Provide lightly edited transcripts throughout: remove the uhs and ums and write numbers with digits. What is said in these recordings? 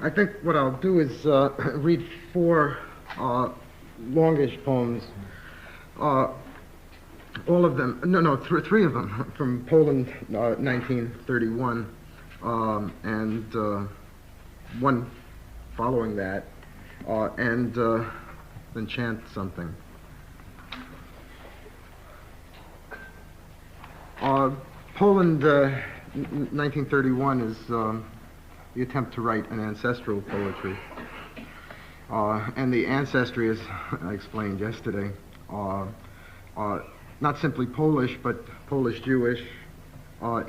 I think what I'll do is read four longish poems. All of them, three of them from Poland, 1931, and one following that, and then chant something. Poland, 1931 is the attempt to write an ancestral poetry. And the ancestry, as I explained yesterday, not simply Polish, but Polish-Jewish,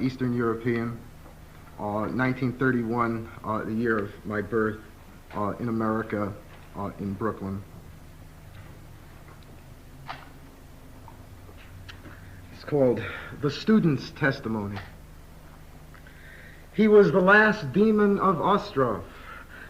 Eastern European. 1931, the year of my birth in America, in Brooklyn. It's called The Student's Testimony. He was the last demon of Ostrov,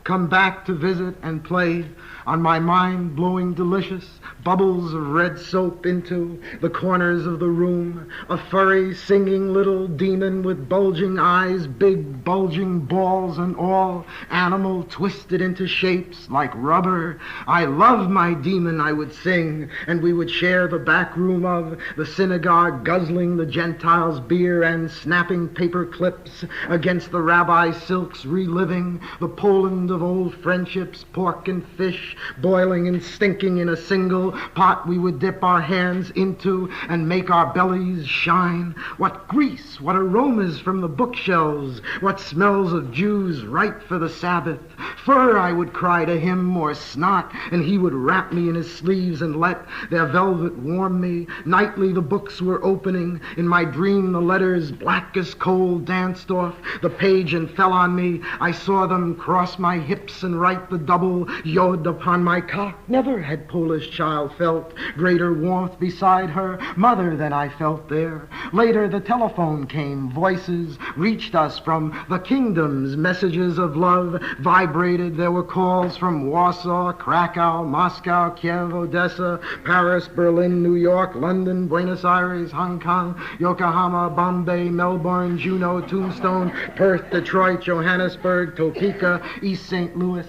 come back to visit and play on my mind, blowing delicious bubbles of red soap into the corners of the room, a furry, singing little demon with bulging eyes, big bulging balls and all, animal twisted into shapes like rubber. I love my demon, I would sing, and we would share the back room of the synagogue, guzzling the Gentiles' beer and snapping paper clips against the rabbi's silks, reliving the Poland of old friendships, pork and fish, boiling and stinking in a single pot we would dip our hands into and make our bellies shine. What grease, what aromas from the bookshelves, what smells of Jews ripe for the Sabbath. Fur, I would cry to him, or snot, and he would wrap me in his sleeves and let their velvet warm me. Nightly the books were opening. In my dream the letters, black as coal, danced off the page and fell on me. I saw them cross my hips and write the double yod upon my cock. Never had Polish child felt greater warmth beside her mother than I felt there. Later the telephone came. Voices reached us from the kingdoms. Messages of love vibrated. There were calls from Warsaw, Krakow, Moscow, Kiev, Odessa, Paris, Berlin, New York, London, Buenos Aires, Hong Kong, Yokohama, Bombay, Melbourne, Juneau, Tombstone, Perth, Detroit, Johannesburg, Topeka, East St. Louis.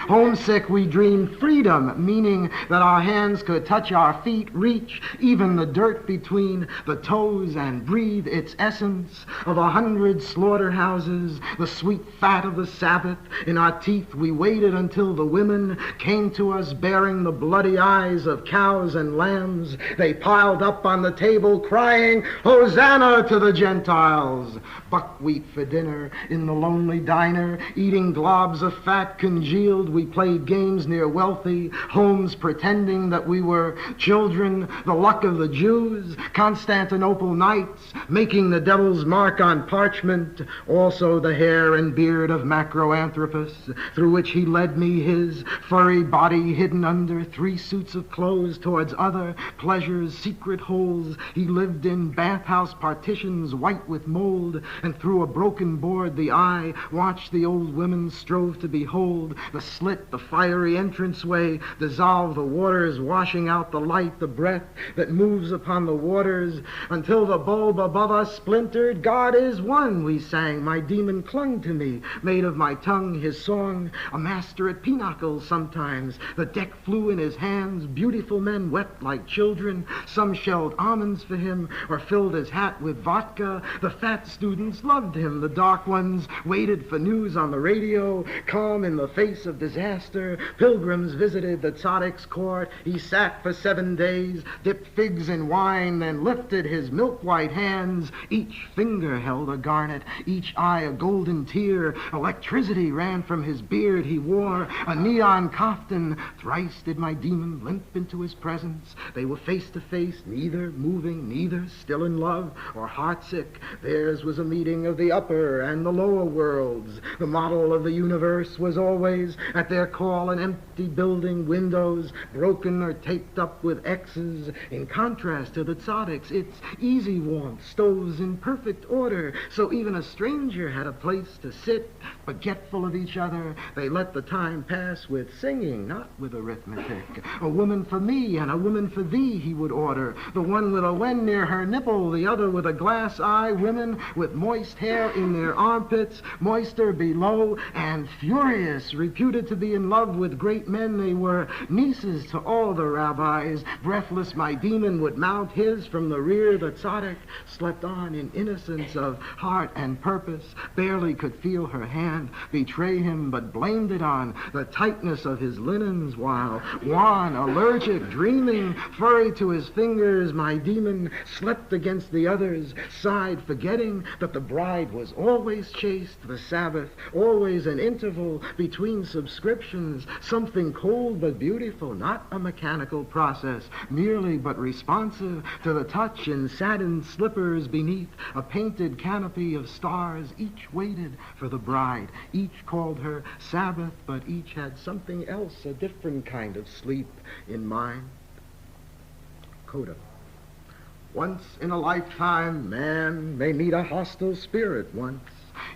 Homesick, we dreamed freedom, meaning that our hands could touch our feet, reach even the dirt between the toes and breathe its essence of 100 slaughterhouses, the sweet fat of the Sabbath. In our teeth we waited until the women came to us bearing the bloody eyes of cows and lambs. They piled up on the table crying, Hosanna to the Gentiles. Buckwheat for dinner in the lonely diner, eating globs of fat congealed. We played games near wealthy homes pretending that we were children. The luck of the Jews, Constantinople nights, making the devil's mark on parchment. Also the hair and beard of Macroanthropus, through which he led me, his furry body hidden under 3 suits of clothes towards other pleasures, secret holes he lived in, bathhouse partitions white with mold, and through a broken board the eye watched the old women strove to behold the slit, the fiery entranceway, dissolve the waters, washing out the light, the breath that moves upon the waters, until the bulb above us splintered. God is one, we sang. My demon clung to me, made of my tongue his song, a master at pinochle sometimes. The deck flew in his hands, beautiful men wept like children. Some shelled almonds for him or filled his hat with vodka. The fat students loved him. The dark ones waited for news on the radio. Calm in the face of disaster, pilgrims visited the Tzaddik's court. He sat for 7 days, dipped figs in wine, then lifted his milk-white hands. Each finger held a garnet, each eye a golden tear. Electricity ran from his beard. He wore a neon kaftan. Thrice did my demon limp into his presence. They were face to face, neither moving, neither still in love or heartsick. Theirs was a meeting of the upper and the lower worlds. The model of the universe was always at their call an empty lofty building, windows broken or taped up with X's. In contrast to the tzaddiks, it's easy warmth, stoves in perfect order, so even a stranger had a place to sit, forgetful of each other. They let the time pass with singing, not with arithmetic. A woman for me and a woman for thee, he would order. The one with a wen near her nipple, the other with a glass eye. Women with moist hair in their armpits, moister below, and furious, reputed to be in love with great men. They were nieces to all the rabbis. Breathless, my demon would mount his from the rear. The tzaddik slept on in innocence of heart and purpose, barely could feel her hand betray him, but blamed it on the tightness of his linens, while wan, allergic, dreaming, furry to his fingers, my demon slept against the others, sighed, forgetting that the bride was always chaste, the Sabbath always an interval between subscriptions, something cold but beautiful, not a mechanical process, merely but responsive to the touch in satin slippers beneath a painted canopy of stars. Each waited for the bride, each called her Sabbath, but each had something else, a different kind of sleep in mind. Coda. Once in a lifetime, man may meet a hostile spirit once.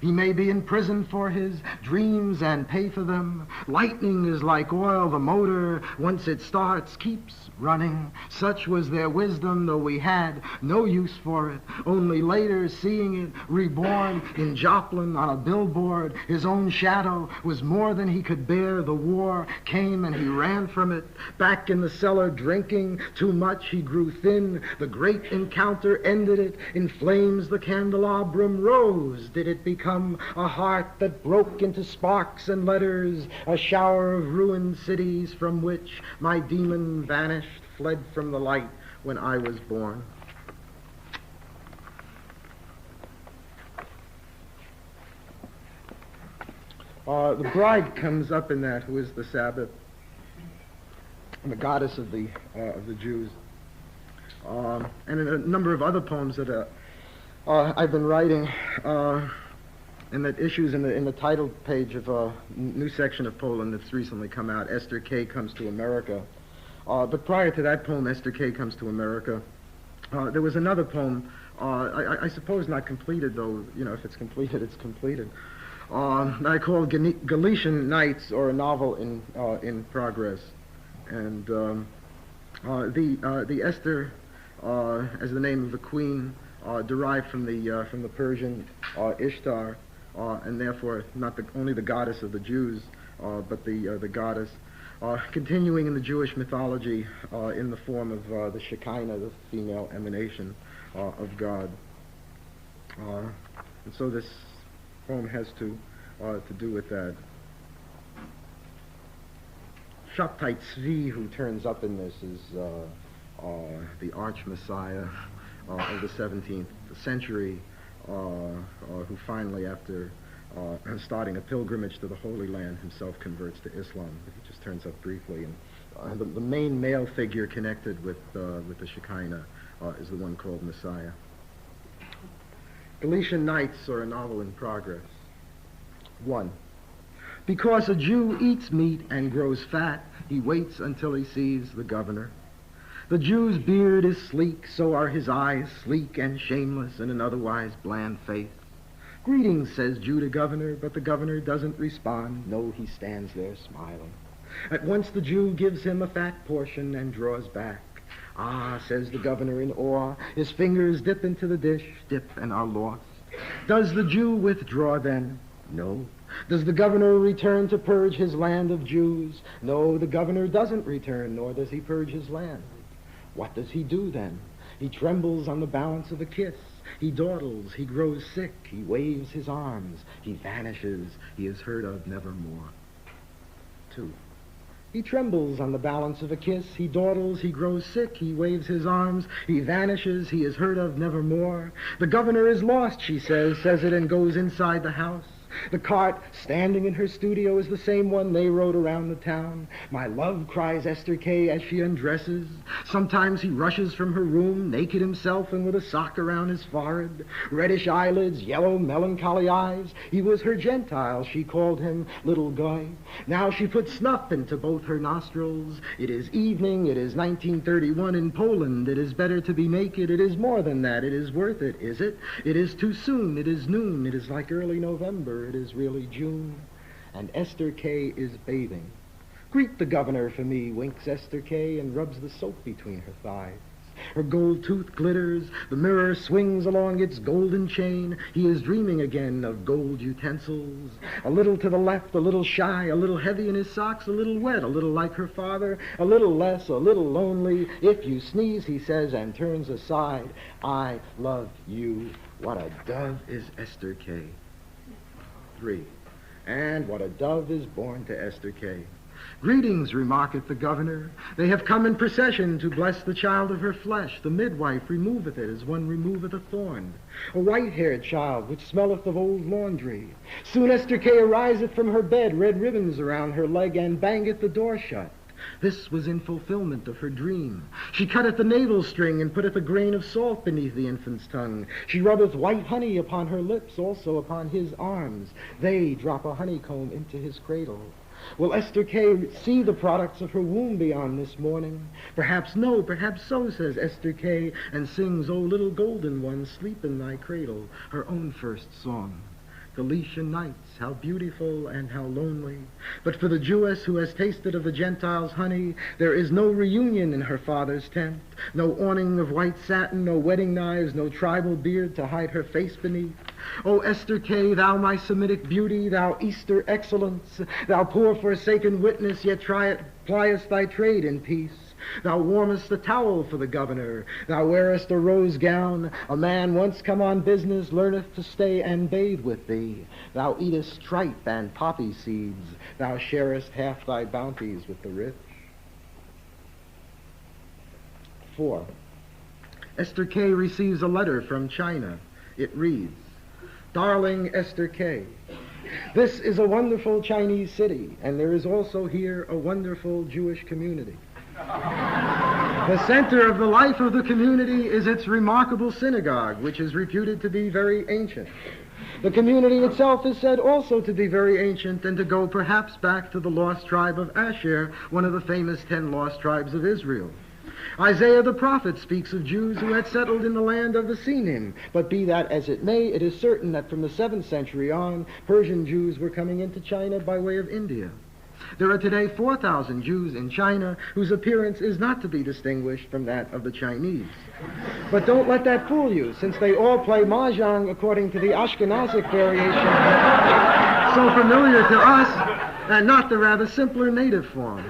He may be in prison for his dreams and pay for them. Lightning is like oil, the motor, once it starts, keeps running. Such was their wisdom, though we had no use for it. Only later, seeing it reborn in Joplin on a billboard, his own shadow was more than he could bear. The war came and he ran from it. Back in the cellar drinking too much, he grew thin. The great encounter ended it. In flames the candelabrum rose. Did it become a heart that broke into sparks and letters, a shower of ruined cities from which my demon vanished, fled from the light when I was born? The bride comes up in that, who is the Sabbath, and the goddess of the Jews, and in a number of other poems that I've been writing, and that issues in the title page of a new section of Poland that's recently come out, Esther K Comes to America. But prior to that poem, Esther K Comes to America, there was another poem, I suppose not completed, though, you know, if it's completed, it's completed, I called Galician Nights, or a novel in progress. And the Esther, as the name of the queen, derived from the Persian Ishtar, and therefore not only the goddess of the Jews, but the goddess continuing in the Jewish mythology in the form of the Shekinah, the female emanation of God. And so this poem has to do with that. Shabtai Tzvi, who turns up in this, is the arch-messiah of the 17th century, who finally, after starting a pilgrimage to the Holy Land, himself converts to Islam. He just turns up briefly. And the main male figure connected with the Shekinah is the one called Messiah. Galician Nights, or a novel in progress. 1. Because a Jew eats meat and grows fat, he waits until he sees the governor. The Jew's beard is sleek, so are his eyes, sleek and shameless in an otherwise bland face. Greetings, says Jew to governor, but the governor doesn't respond. No, he stands there smiling. At once the Jew gives him a fat portion and draws back. Ah, says the governor in awe, his fingers dip into the dish, dip and are lost. Does the Jew withdraw then? No. Does the governor return to purge his land of Jews? No, the governor doesn't return, nor does he purge his land. What does he do then? He trembles on the balance of a kiss. He dawdles, he grows sick, he waves his arms, he vanishes, he is heard of nevermore. 2. He trembles on the balance of a kiss, he dawdles, he grows sick, he waves his arms, he vanishes, he is heard of nevermore. The governor is lost, she says it and goes inside the house. The cart standing in her studio is the same one they rode around the town. My love, cries Esther K as she undresses. Sometimes he rushes from her room, naked himself and with a sock around his forehead, reddish eyelids, yellow melancholy eyes. He was her Gentile, she called him little guy. Now she put snuff into both her nostrils. It is evening, it is 1931 in Poland. It is better to be naked, it is more than that, it is worth it, is it? It is too soon, it is noon, it is like early November, it is really June, and Esther K is bathing. Greet the governor for me, winks Esther K and rubs the soap between her thighs. Her gold tooth glitters, the mirror swings along its golden chain. He is dreaming again of gold utensils. A little to the left, a little shy, a little heavy in his socks, a little wet, a little like her father, a little less, a little lonely. If you sneeze, he says, and turns aside, I love you. What a dove is Esther K. 3. And what a dove is born to Esther K. Greetings, remarketh the governor. They have come in procession to bless the child of her flesh. The midwife removeth it as one removeth a thorn. A white-haired child which smelleth of old laundry. Soon Esther K ariseth from her bed, red ribbons around her leg, and bangeth the door shut. This was in fulfillment of her dream. She cutteth the navel string and putteth a grain of salt beneath the infant's tongue. She rubbeth white honey upon her lips, also upon his arms. They drop a honeycomb into his cradle. Will Esther K see the products of her womb beyond this morning? Perhaps no, perhaps so, says Esther K, and sings, O little golden one, sleep in thy cradle, her own first song. Galician nights, how beautiful and how lonely. But for the Jewess who has tasted of the Gentiles' honey, there is no reunion in her father's tent, no awning of white satin, no wedding knives, no tribal beard to hide her face beneath. O Esther K, thou my Semitic beauty, thou Easter excellence, thou poor forsaken witness, yet pliest thy trade in peace. Thou warmest the towel for the governor. Thou wearest a rose gown. A man once come on business learneth to stay and bathe with thee. Thou eatest tripe and poppy seeds. Thou sharest half thy bounties with the rich. 4. Esther K receives a letter from China. It reads, Darling Esther K, this is a wonderful Chinese city, and there is also here a wonderful Jewish community. The center of the life of the community is its remarkable synagogue, which is reputed to be very ancient. The community itself is said also to be very ancient and to go perhaps back to the lost tribe of Asher, one of the famous 10 lost tribes of Israel. Isaiah the prophet speaks of Jews who had settled in the land of the Sinim, but be that as it may, it is certain that from the 7th century on, Persian Jews were coming into China by way of India. There are today 4,000 Jews in China whose appearance is not to be distinguished from that of the Chinese. But don't let that fool you, since they all play mahjong according to the Ashkenazic variation, so familiar to us, and not the rather simpler native form.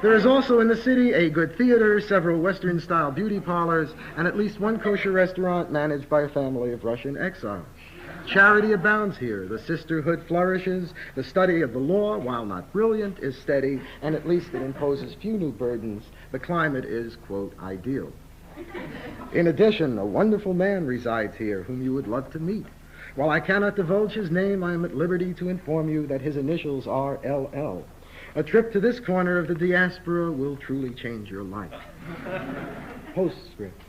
There is also in the city a good theater, several Western-style beauty parlors, and at least one kosher restaurant managed by a family of Russian exiles. Charity abounds here. The sisterhood flourishes. The study of the law, while not brilliant, is steady, and at least it imposes few new burdens. The climate is, quote, ideal. In addition, a wonderful man resides here whom you would love to meet. While I cannot divulge his name, I am at liberty to inform you that his initials are LL. A trip to this corner of the diaspora will truly change your life. Postscript.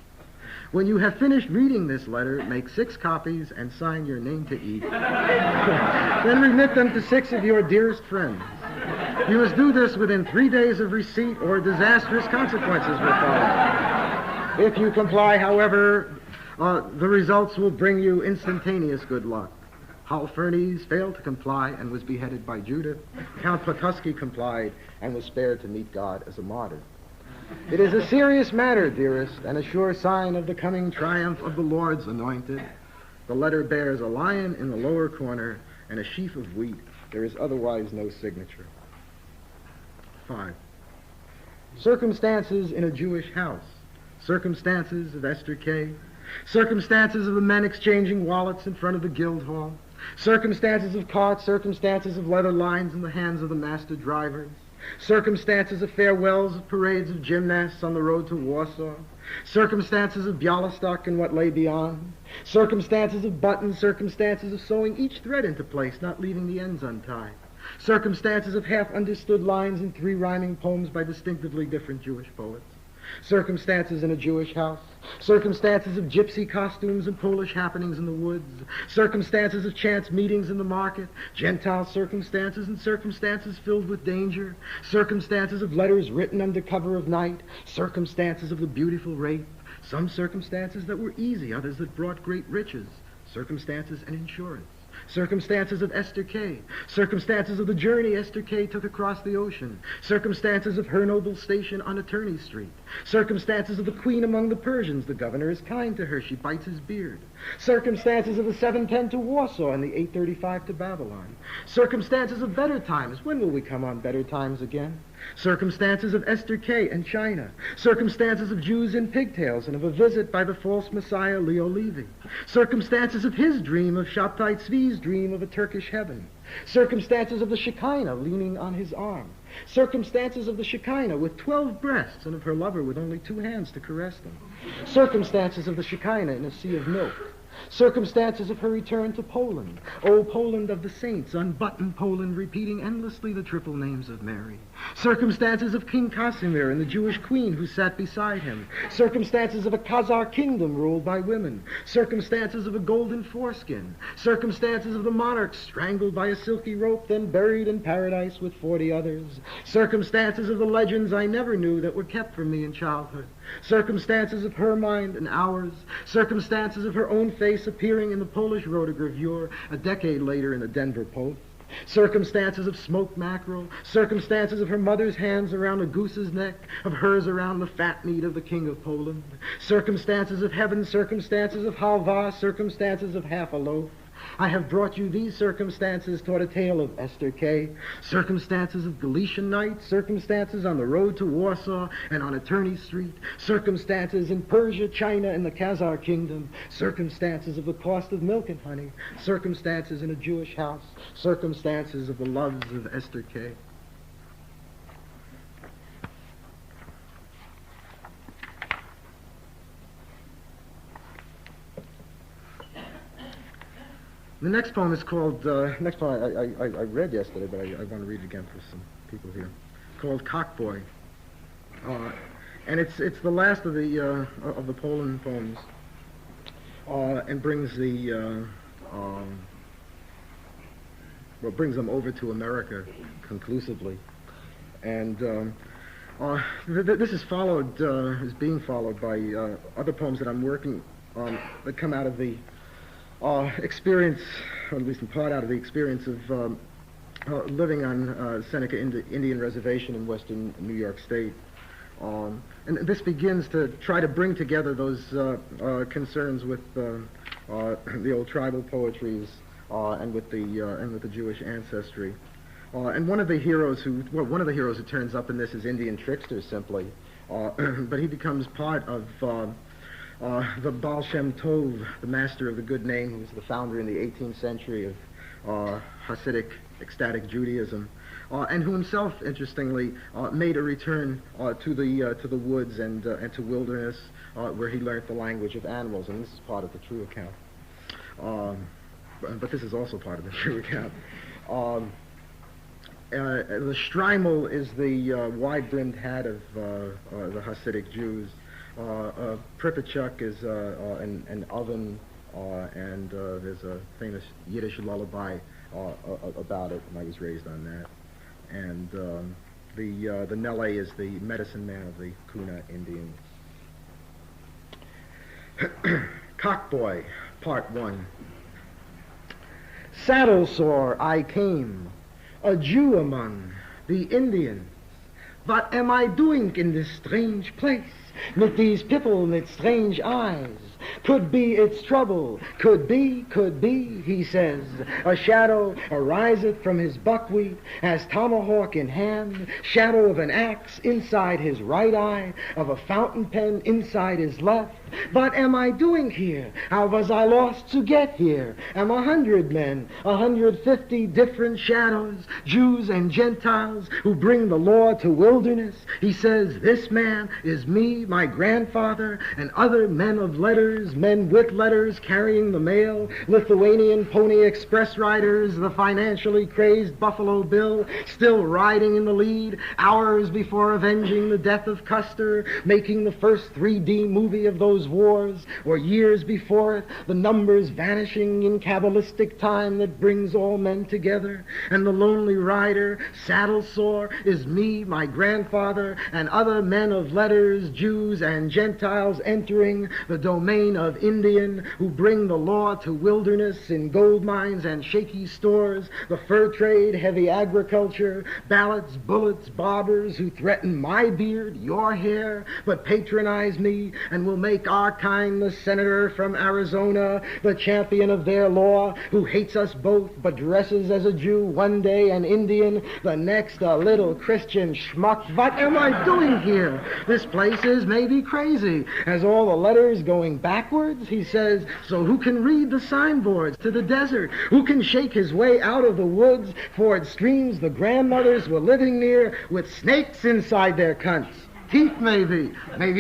When you have finished reading this letter, make 6 copies and sign your name to each. Then remit them to 6 of your dearest friends. You must do this within 3 days of receipt or disastrous consequences will follow. If you comply, however, the results will bring you instantaneous good luck. Holofernes failed to comply and was beheaded by Judith. Count Potocki complied and was spared to meet God as a martyr. It is a serious matter, dearest, and a sure sign of the coming triumph of the Lord's anointed. The letter bears a lion in the lower corner and a sheaf of wheat. There is otherwise no signature. 5. Circumstances in a Jewish house. Circumstances of Esther K. Circumstances of the men exchanging wallets in front of the guild hall. Circumstances of carts, circumstances of leather lines in the hands of the master drivers. Circumstances of farewells, of parades of gymnasts on the road to Warsaw. circumstances of Bialystok and what lay beyond, circumstances of buttons, circumstances of sewing each thread into place, not leaving the ends untied, circumstances of half-understood lines in 3 rhyming poems by distinctively different Jewish poets, circumstances in a Jewish house, circumstances of gypsy costumes and Polish happenings in the woods, circumstances of chance meetings in the market, Gentile circumstances and circumstances filled with danger, circumstances of letters written under cover of night, circumstances of the beautiful rape, some circumstances that were easy, others that brought great riches, circumstances and insurance, circumstances of Esther K, circumstances of the journey Esther K took across the ocean, circumstances of her noble station on Attorney Street, circumstances of the queen among the Persians, the governor is kind to her, she bites his beard, circumstances of the 710 to Warsaw and the 835 to Babylon, circumstances of better times, when will we come on better times again? Circumstances of Esther K and China, circumstances of Jews in pigtails and of a visit by the false Messiah Leo Levi, circumstances of his dream of Shabtai Tzvi's dream of a Turkish heaven, circumstances of the Shekinah leaning on his arm, circumstances of the Shekinah with 12 breasts and of her lover with only 2 hands to caress them, circumstances of the Shekinah in a sea of milk, circumstances of her return to Poland, O Poland of the saints, unbuttoned Poland repeating endlessly the triple names of Mary, circumstances of King Casimir and the Jewish queen who sat beside him, circumstances of a Khazar kingdom ruled by women, circumstances of a golden foreskin, circumstances of the monarch strangled by a silky rope then buried in paradise with 40 others, circumstances of the legends I never knew that were kept from me in childhood, circumstances of her mind and ours, circumstances of her own face appearing in the Polish rotogravure a decade later in the Denver Post, circumstances of smoked mackerel, circumstances of her mother's hands around a goose's neck, of hers around the fat meat of the King of Poland, circumstances of heaven, circumstances of halva, circumstances of half a loaf. I have brought you these circumstances toward a tale of Esther K, circumstances of Galician nights, circumstances on the road to Warsaw and on Attorney Street, circumstances in Persia, China, and the Khazar kingdom, circumstances of the cost of milk and honey, circumstances in a Jewish house, circumstances of the loves of Esther K. The next poem is called, next poem I read yesterday, but I want to read it again for some people here, called Cockboy. And it's the last of the Poland poems, and brings brings them over to America conclusively. And this is being followed by other poems that I'm working on that come out of the experience, or at least in part out of the experience of living on Seneca Indian Reservation in western New York State. And this begins to try to bring together those concerns with the old tribal poetries and with the Jewish ancestry. And one of the heroes who turns up in this is Indian Trickster simply, but he becomes part of the Baal Shem Tov, the master of the good name, who was the founder in the 18th century of Hasidic ecstatic Judaism, and who himself, interestingly, made a return to the woods and to wilderness, where he learned the language of animals, and this is part of the true account. But this is also part of the true account. The shtreimel is the wide-brimmed hat of the Hasidic Jews. Pripyachuk is an oven, and there's a famous Yiddish lullaby about it, and I was raised on that. And the Nele is the medicine man of the Kuna Indians. Cockboy, Part 1. Saddle sore I came, a Jew among the Indians. What am I doing in this strange place, with these people with strange eyes? Could be it's trouble, could be, he says. A shadow ariseth from his buckwheat, as tomahawk in hand, shadow of an axe inside his right eye, of a fountain pen inside his left, What am I doing here? How was I lost to get here? Am 100 men, 150 different shadows, Jews and Gentiles who bring the law to wilderness? He says, this man is me, my grandfather, and other men of letters, men with letters carrying the mail, Lithuanian Pony Express riders, the financially crazed Buffalo Bill, still riding in the lead, hours before avenging the death of Custer, making the first 3D movie of those wars, or years before it, the numbers vanishing in Kabbalistic time that brings all men together, and the lonely rider, saddle sore, is me, my grandfather, and other men of letters, Jews and Gentiles entering the domain of Indian, who bring the law to wilderness in gold mines and shaky stores, the fur trade, heavy agriculture, ballots, bullets, barbers who threaten my beard, your hair, but patronize me and will make our kind the senator from Arizona, the champion of their law, who hates us both but dresses as a Jew one day, an Indian the next, a little Christian schmuck. What am I doing here? This place is maybe crazy. Has all the letters going backwards? He says, so who can read the signboards to the desert? Who can shake his way out of the woods toward streams the grandmothers were living near with snakes inside their cunts? Teeth, maybe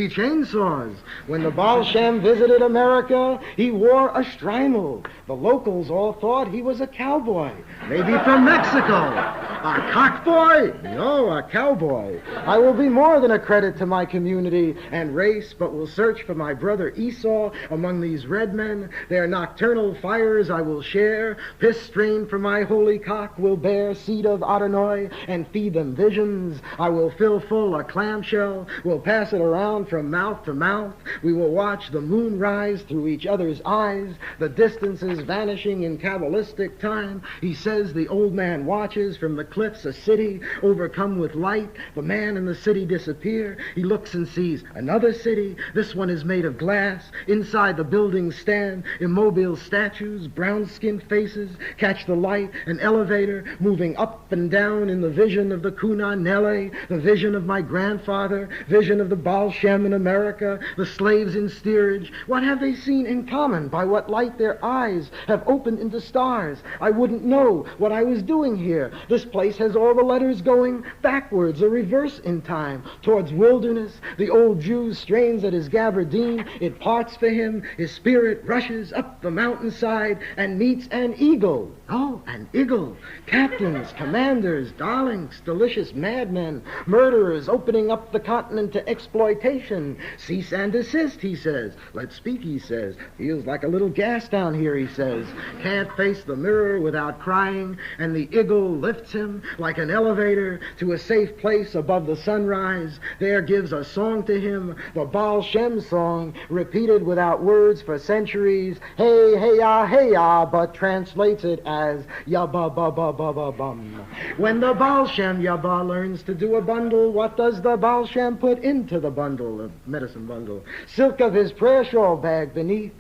chainsaws. When the Baal Shem visited America, he wore a strimal. The locals all thought he was a cowboy, maybe from Mexico. A cockboy? No, a cowboy. I will be more than a credit to my community and race, but will search for my brother Esau among these red men. Their nocturnal fires I will share. Piss strained from my holy cock will bear seed of Adonai and feed them visions. I will fill full a clamshell. We'll pass it around from mouth to mouth. We will watch the moon rise through each other's eyes, the distances vanishing in Kabbalistic time. He says the old man watches from the cliffs a city overcome with light. The man in the city disappear. He looks and sees another city. This one is made of glass. Inside the buildings stand immobile statues, brown-skinned faces catch the light, an elevator moving up and down in the vision of the Kuna Nele, the vision of my grandfather, vision of the Baal Shem in America, the slaves in steerage. What have they seen in common? By what light their eyes have opened into stars? I wouldn't know what I was doing here. This place has all the letters going backwards, a reverse in time, towards wilderness. The old Jew strains at his gabardine. It parts for him. His spirit rushes up the mountainside and meets an eagle. Oh, an eagle. Captains, commanders, darlings, delicious madmen, murderers opening up the continent to exploitation. Cease and desist, he says. Let's speak, he says. Feels like a little gas down here, he says. Can't face the mirror without crying, and the eagle lifts him like an elevator to a safe place above the sunrise. There gives a song to him, the Baal Shem song, repeated without words for centuries. Hey, hey, ya, but translates it as yabba, ba, ba, ba, ba, bum. When the Baal Shem Yabba learns to do a bundle, what does the Baal Shem put into the bundle, the medicine bundle? Silk of his prayer shawl bag beneath,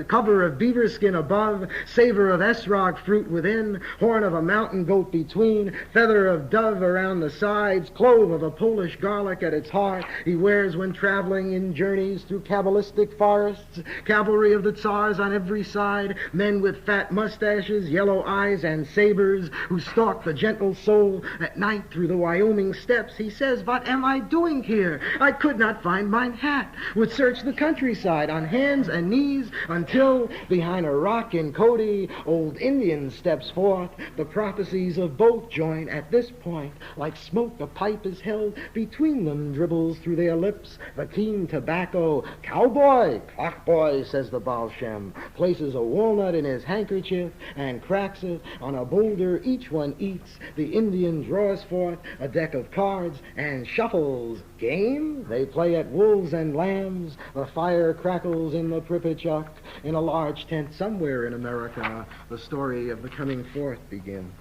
cover of beaver skin above, savor of esrog fruit within, horn of a mountain goat between, feather of dove around the sides, clove of a Polish garlic at its heart. He wears when traveling in journeys through Kabbalistic forests, cavalry of the Tsars on every side, men with fat mustaches, yellow eyes, and sabers who stalk the gentle soul at night through the Wyoming steppes. He says, what am I doing here? I could not find mine hat. Would search the countryside on hands and knees until, behind a rock in Cody, old Indian steps forth. The prophecies of both join at this point. Like smoke, a pipe is held between them, dribbles through their lips the keen tobacco. Cowboy, cockboy, says the Baal Shem, places a walnut in his handkerchief and cracks it on a boulder. Each one eats. The Indian draws forth a deck of cards and shuffles. Game? They play at wolves and lambs. The fire crackles in the Pripyat. In a large tent somewhere in America, the story of the coming forth begins.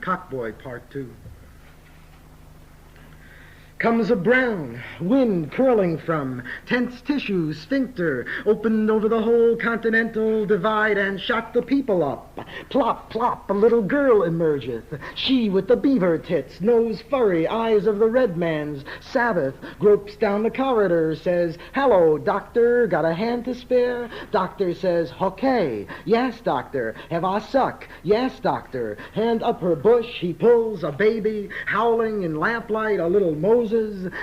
Cockboy, Part 2. Comes a brown wind curling from tense tissue sphincter, opened over the whole continental divide and shot the people up. Plop, plop, a little girl emergeth, she with the beaver tits, nose furry, eyes of the red man's Sabbath, gropes down the corridor, says, "Hello, doctor, got a hand to spare?" Doctor says, "Okay." "Yes, doctor." "Have I suck?" "Yes, doctor." Hand up her bush, he pulls a baby, howling in lamplight, a little Moses.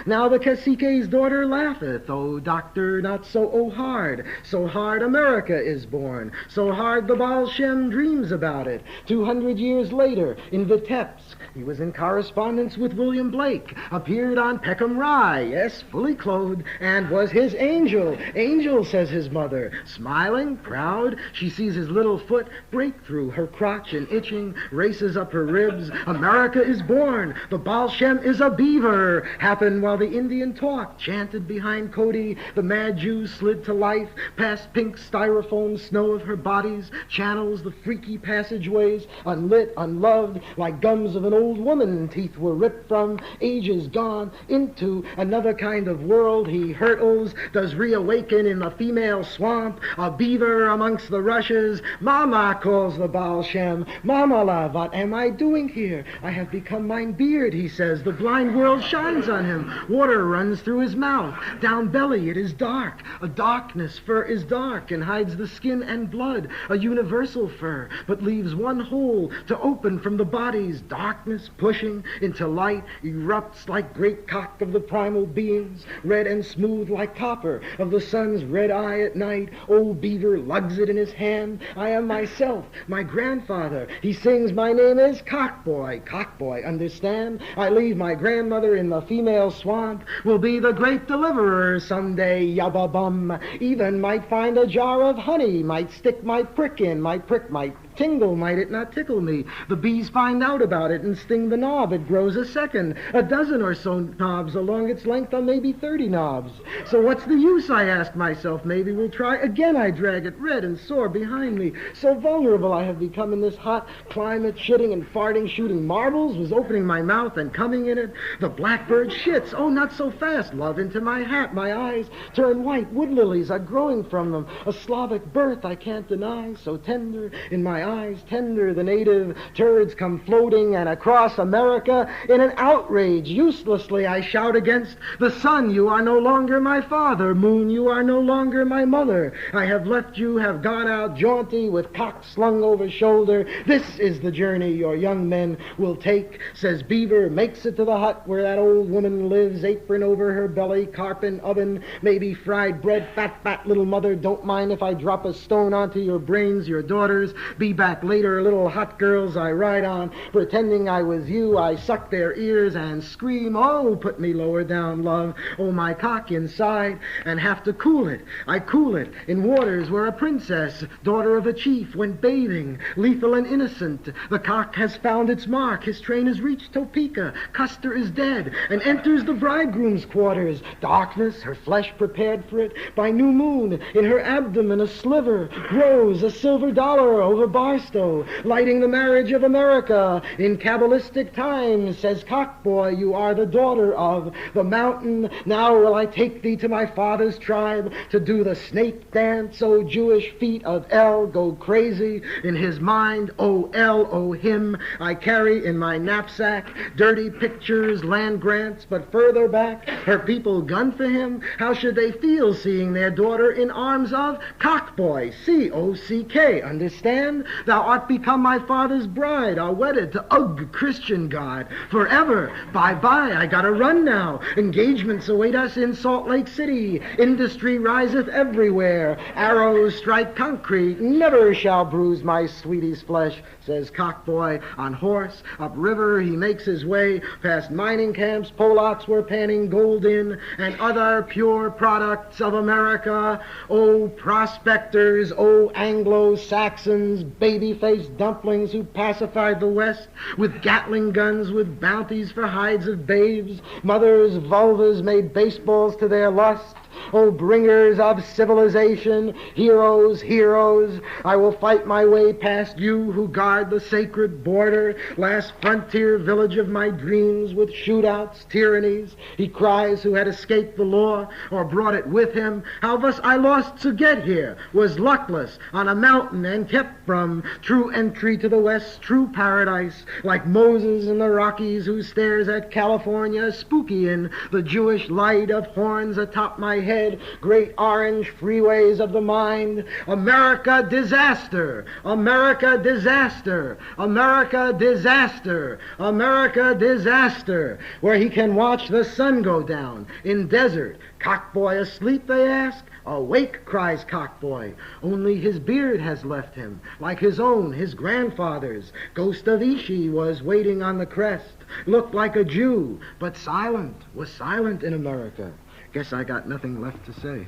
Now the cacique's daughter laugheth. "Oh, doctor, not so hard. So hard America is born. So hard the Baal Shem dreams about it." 200 years later, in Vitebsk, he was in correspondence with William Blake, appeared on Peckham Rye, yes, fully clothed, and was his angel. "Angel," says his mother, smiling, proud. She sees his little foot break through her crotch and itching, races up her ribs. America is born. The Baal Shem is a beaver. Happened while the Indian talked, chanted behind Cody. The mad Jew slid to life, past pink styrofoam snow of her bodies, channels the freaky passageways, unlit, unloved, like gums of an old woman. Teeth were ripped from, ages gone, into another kind of world. He hurtles, does reawaken in the female swamp, a beaver amongst the rushes. "Mama," calls the Baal Shem. "Mama, la, what am I doing here? I have become mine beard," he says. The blind world shines on him. Water runs through his mouth. Down belly it is dark. A darkness. Fur is dark and hides the skin and blood. A universal fur, but leaves one hole to open from the body's darkness, pushing into light, erupts like great cock of the primal beings, red and smooth like copper of the sun's red eye at night. Old beaver lugs it in his hand. "I am myself, my grandfather." He sings, "My name is Cockboy." Cockboy, understand? I leave my grandmother in the female swamp, will be the great deliverer someday, yabba bum. Even might find a jar of honey, might stick my prick in, my prick might tingle, might it not tickle me? The bees find out about it and sting the knob. It grows a second, a dozen or so knobs along its length, or maybe 30 knobs. So what's the use, I ask myself. Maybe we'll try again. I drag it red and sore behind me. So vulnerable I have become in this hot climate, shitting and farting, shooting marbles, was opening my mouth and coming in it. The blackbird shits. Oh, not so fast. Love into my hat. My eyes turn white. Wood lilies are growing from them. A Slavic birth I can't deny. So tender in my eyes, tender the native turds come floating, and across America in an outrage uselessly I shout against the sun. "You are no longer my father. Moon, you are no longer my mother. I have left you, have gone out jaunty with cock slung over shoulder. This is the journey your young men will take," says Beaver, makes it to the hut where that old woman lives, apron over her belly, carpet, oven, maybe fried bread. Fat little mother, don't mind if I drop a stone onto your brains, your daughters. Be back later, little hot girls I ride on, pretending I was you. I suck their ears and scream, "Oh, put me lower down, love." Oh, my cock inside, and have to cool it. I cool it in waters where a princess, daughter of a chief, went bathing, lethal and innocent. The cock has found its mark. His train has reached Topeka. Custer is dead and enters the bridegroom's quarters. Darkness, her flesh prepared for it. By new moon, in her abdomen a sliver grows, a silver dollar over Barstow, lighting the marriage of America. In Kabbalistic times, says Cockboy, you are the daughter of the mountain. Now will I take thee to my father's tribe to do the snake dance. O Jewish feet of El go crazy in his mind. O El, O him, I carry in my knapsack dirty pictures, land grants, but further back her people gun for him. How should they feel seeing their daughter in arms of Cockboy? C-O-C-K, understand? Thou art become my father's bride, are wedded to Christian God forever. Bye-bye, I gotta run now. Engagements await us in Salt Lake City. Industry riseth everywhere. Arrows strike concrete, never shall bruise my sweetie's flesh, says Cockboy. On horse, upriver he makes his way, past mining camps Polacks were panning gold in, and other pure products of America. O prospectors, O Anglo-Saxons, baby-faced dumplings who pacified the West with Gatling guns, with bounties for hides of babes. Mothers' vulvas made baseballs to their lust. O bringers of civilization, heroes, heroes, I will fight my way past you who guard the sacred border, last frontier village of my dreams with shootouts, tyrannies. He cries who had escaped the law or brought it with him. How thus I lost to get here, was luckless on a mountain and kept from true entry to the west, true paradise, like Moses in the Rockies who stares at California, spooky in the Jewish light of horns atop my head, great orange freeways of the mind. America disaster, America disaster, America disaster, America disaster, where he can watch the sun go down in desert. Cockboy asleep, they ask? Awake, cries Cockboy. Only his beard has left him, like his own, his grandfather's. Ghost of Ishi was waiting on the crest. Looked like a Jew, but silent, was silent in America. Guess I got nothing left to say.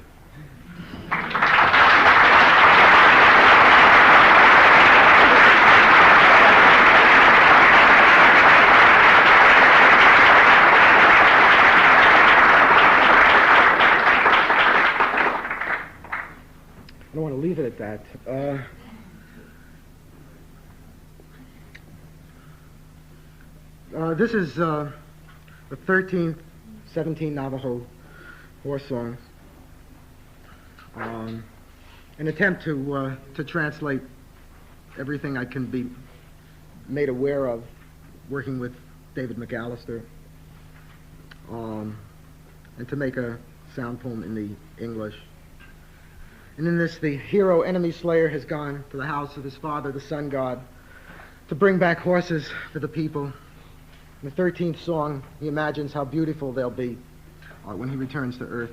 I don't want to leave it at that. This is the 13th, 17 Navajo Horse songs. An attempt to translate everything I can be made aware of working with David McAllister, and to make a sound poem in the English. And in this, the hero enemy slayer has gone to the house of his father, the sun god, to bring back horses for the people. In the 13th song, he imagines how beautiful they'll be when he returns to earth,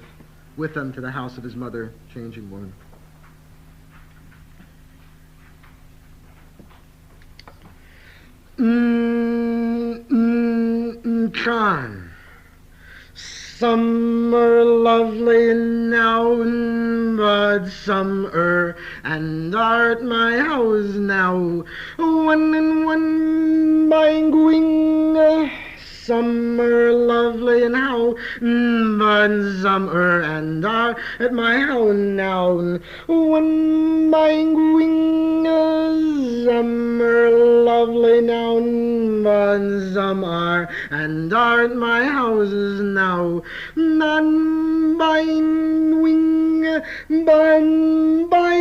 with them to the house of his mother, changing woman. Chan. Summer lovely now, but summer, and art my house now. One and one by going. Summer lovely and how, but summer and art at my house now. One by going. Summer lovely now, but summer and art my houses now. None by wing, but by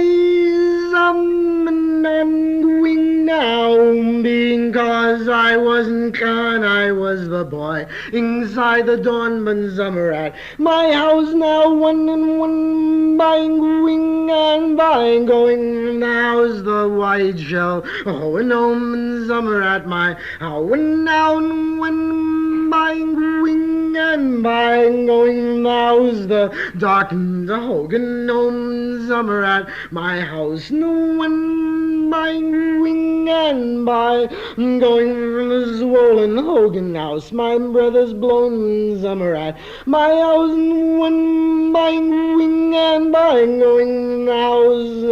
some none wing now, because I wasn't gone, I was the boy inside the dawn, but summer at my house now. One and one by wing and by going now's the white shell. Oh, and home summer at my house now, when by going and by going now's the dark Hogan home summer at my house. No one by going and by going from the swollen Hogan house. My brother's blown summer at my house. One by going and by going now's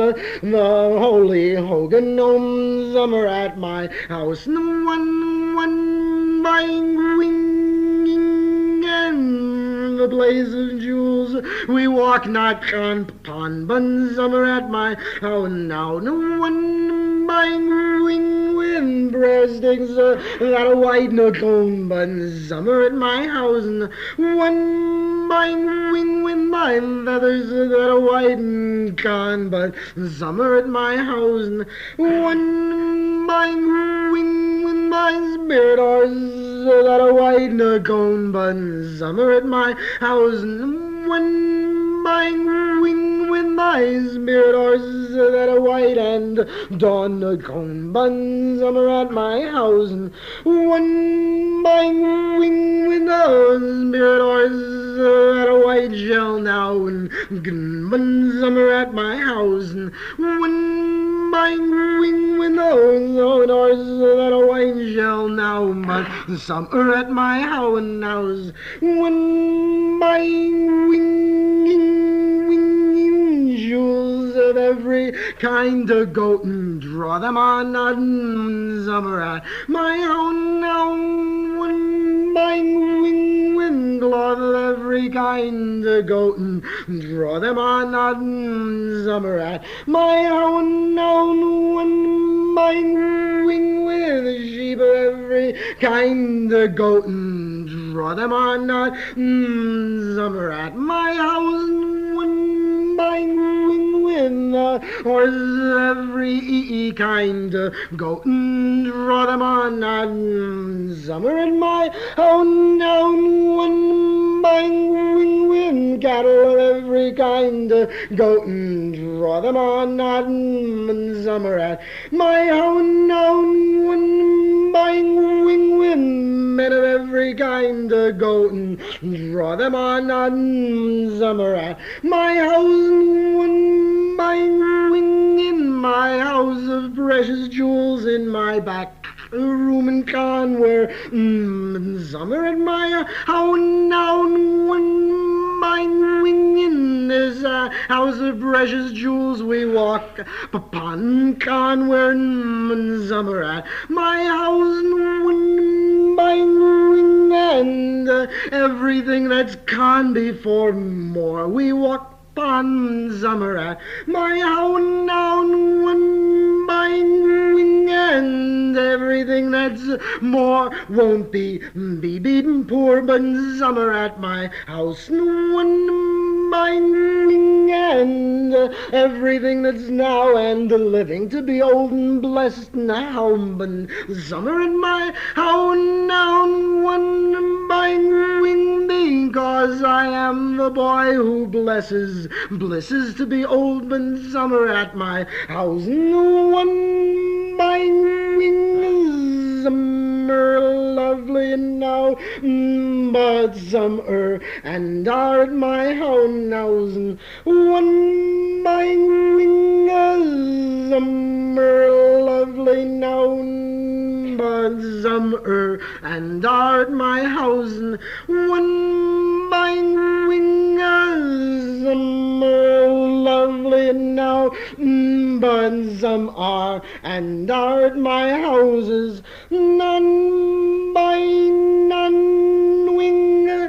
the holy Hogan home summer at my house. No one by going and the blaze of jewels we walk not upon, but summer at my house now. No one by going with breastings that a white no comb, but summer at my house. One by going with my feathers that a white con, but summer at my house. One by going with my spirit horse that a white no comb, but summer at my house. One by going with my spirit horse that a white and dawn no comb, but summer at my house. One by going with the spirit horse that a white shell now, and summer at my house. One by going with those horse that a white shell now, but summer at my house now. One by winging jewels of every kind of goat and draw them on summer at my own now. One bang wing wind cloth of every kind of goat and draw them on summer at my own one bang wing with a sheep of every kind of goat and draw them on summer at my house one bang wing with a horse of every kind of goat and draw them on summer at my own one bang wing with cattle of every kind of goat and draw them on summer at my own one bang wing with men of every kind of goat and draw them on summer at my house one bang wing in my house of precious jewels in my back room in Conware summer at my own one bang wing in this house of precious jewels we walk upon Conware summer at my house one bang wing and everything that's gone before more we walk upon summer at my own one bang wing and everything that's more won't be beaten poor but summer at my house one bang wing and everything that's now and living to be old and blessed now but summer at my own one bang wing because I am the boy who blesses to be old but summer at my house one bang wing summer lovely now but summer and are at my own house one bang wing summer lovely now but summer and are at my house one bang wing summer lovely now but some are and are at my houses none by none wing